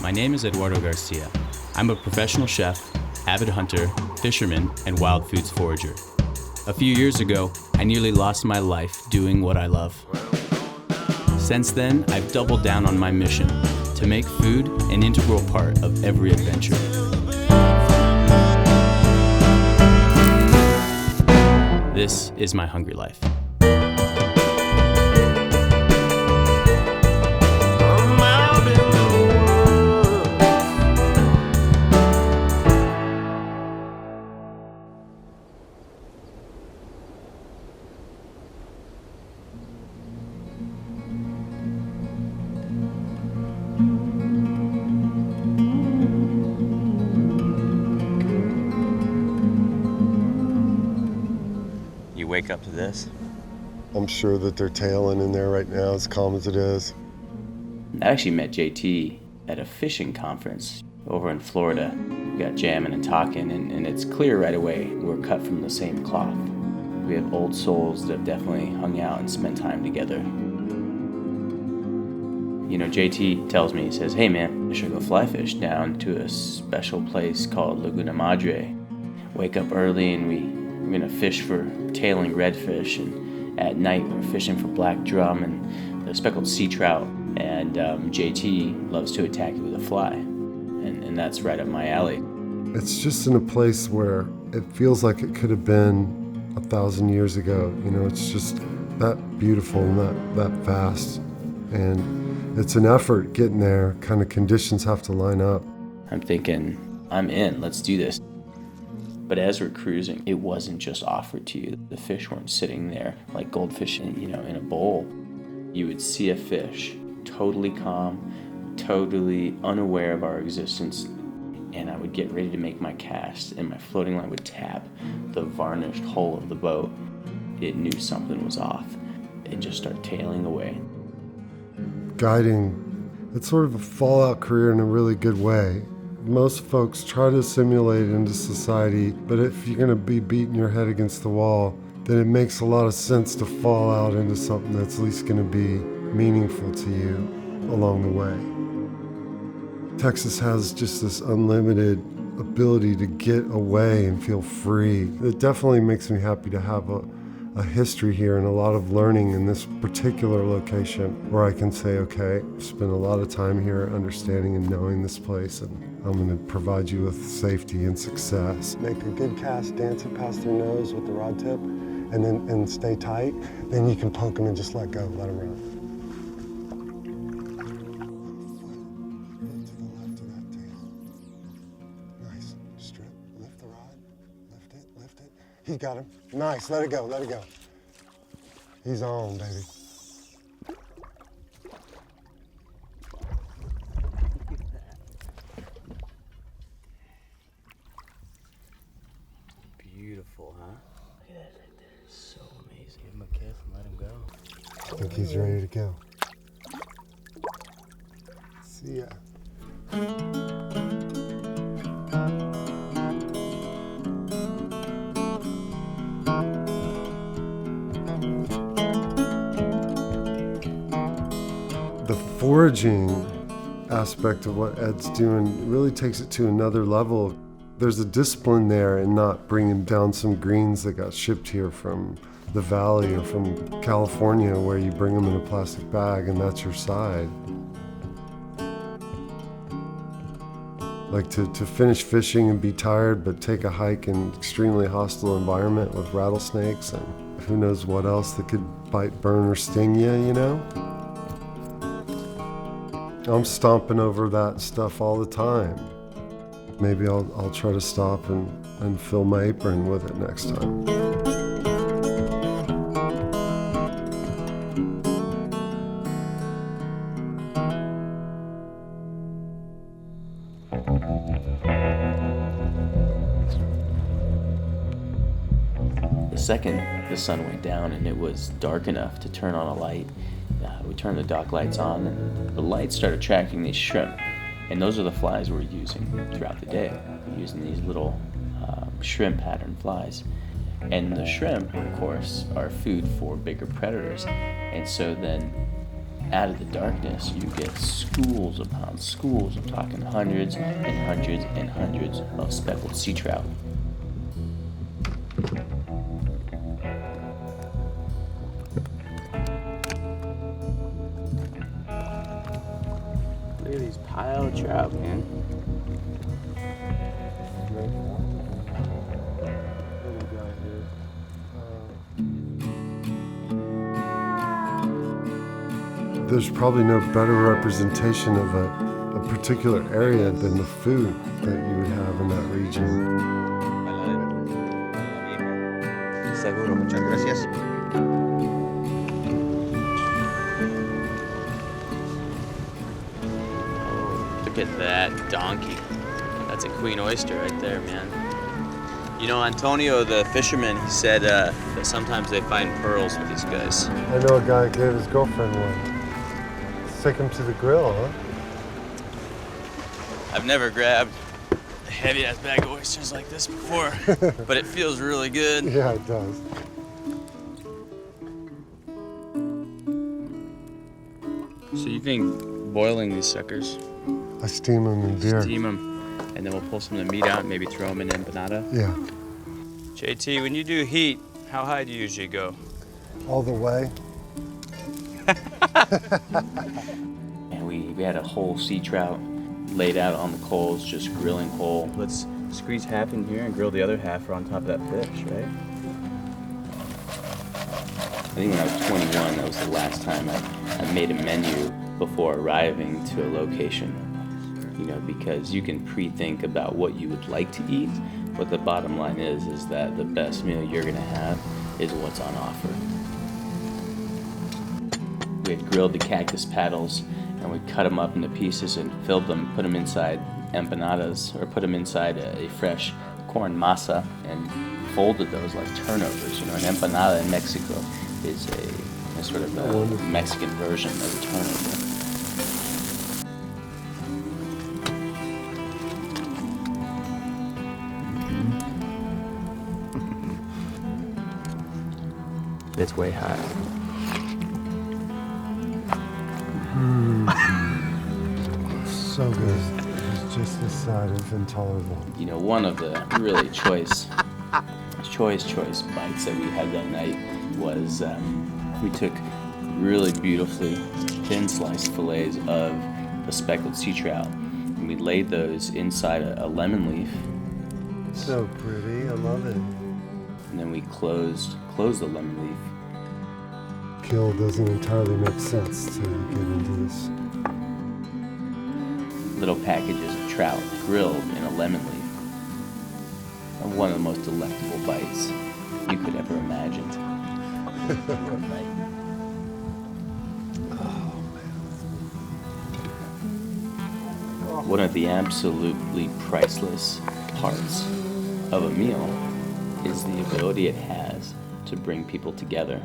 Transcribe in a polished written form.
My name is Eduardo Garcia. I'm a professional chef, avid hunter, fisherman, and wild foods forager. A few years ago, I nearly lost my life doing what I love. Since then, I've doubled down on my mission to make food an integral part of every adventure. This is my hungry life. Wake up to this. I'm sure that they're tailing in there right now, as calm as it is. I actually met JT at a fishing conference over in Florida. We got jamming and talking, and it's clear right away we're cut from the same cloth. We have old souls that have definitely hung out and spent time together. You know, JT tells me, he says, "Hey man, I should go fly fish down to a special place called Laguna Madre. Wake up early and we're gonna fish for tailing redfish, and at night we're fishing for black drum and the speckled sea trout, and JT loves to attack you with a fly, and that's right up my alley." It's just in a place where it feels like it could have been 1,000 years ago. You know, it's just that beautiful and that vast, and it's an effort getting there. Kind of conditions have to line up. I'm thinking, I'm in, let's do this. But as we're cruising, it wasn't just offered to you. The fish weren't sitting there like goldfish in a bowl. You would see a fish totally calm, totally unaware of our existence, and I would get ready to make my cast, and my floating line would tap the varnished hull of the boat. It knew something was off. It just started tailing away. Guiding, it's sort of a fallout career in a really good way. Most folks try to assimilate into society, but if you're going to be beating your head against the wall, then it makes a lot of sense to fall out into something that's at least going to be meaningful to you along the way. Texas has just this unlimited ability to get away and feel free. It definitely makes me happy to have a history here and a lot of learning in this particular location where I can say, okay, I've spent a lot of time here understanding and knowing this place, and I'm going to provide you with safety and success. Make a good cast, dance it past their nose with the rod tip, and stay tight. Then you can poke them and just let go, let them run. To the left of that tail. Nice. Strip, lift the rod, lift it. He got him. Nice, let it go. He's on, baby. Beautiful, huh? Look at that, that is so amazing. Give him a kiss and let him go. I think he's ready to go. See ya. The foraging aspect of what Ed's doing really takes it to another level. There's a discipline there in not bringing down some greens that got shipped here from the valley or from California, where you bring them in a plastic bag and that's your side. Like to finish fishing and be tired, but take a hike in an extremely hostile environment with rattlesnakes and who knows what else that could bite, burn, or sting you, you know? I'm stomping over that stuff all the time. Maybe I'll try to stop and fill my apron with it next time. The second the sun went down and it was dark enough to turn on a light, we turned the dock lights on, and the lights started tracking these shrimp. And those are the flies we're using throughout the day. We're using these little shrimp pattern flies. And the shrimp, of course, are food for bigger predators. And so then out of the darkness, you get schools upon schools. I'm talking hundreds and hundreds and hundreds of speckled sea trout. Look at these pile of trout, man. There's probably no better representation of a particular area than the food that you would have in that region. Seguro, muchas gracias. Oh, look at that donkey. That's a queen oyster right there, man. You know, Antonio, the fisherman, he said that sometimes they find pearls with these guys. I know a guy that gave his girlfriend one. Take him to the grill, huh? I've never grabbed a heavy-ass bag of oysters like this before, but it feels really good. Yeah, it does. So you think boiling these suckers, I steam them in beer. steam them, and then we'll pull some of the meat out and maybe throw them in empanada? Yeah, JT, when you do heat, how high do you usually go? all the way. And we had a whole sea trout laid out on the coals, just grilling whole. Let's squeeze half in here and grill the other half on top of that fish, right? I think when I was 21, that was the last time I made a menu before arriving to a location. You know, because you can pre-think about what you would like to eat, but the bottom line is that the best meal you're gonna have is what's on offer. We had grilled the cactus paddles, and we cut them up into pieces and filled them, put them inside empanadas, or put them inside a fresh corn masa, and folded those like turnovers. You know, an empanada in Mexico is a sort of a Mexican version of a turnover. It's way hot. So good. It's just this side is intolerable. You know, one of the really choice bites that we had that night was we took really beautifully thin sliced fillets of the speckled sea trout, and we laid those inside a lemon leaf. So pretty. I love it. And then we closed the lemon leaf. Kill doesn't entirely make sense to get into this. Little packages of trout grilled in a lemon leaf. And one of the most delectable bites you could ever imagine. One of the absolutely priceless parts of a meal is the ability it has to bring people together.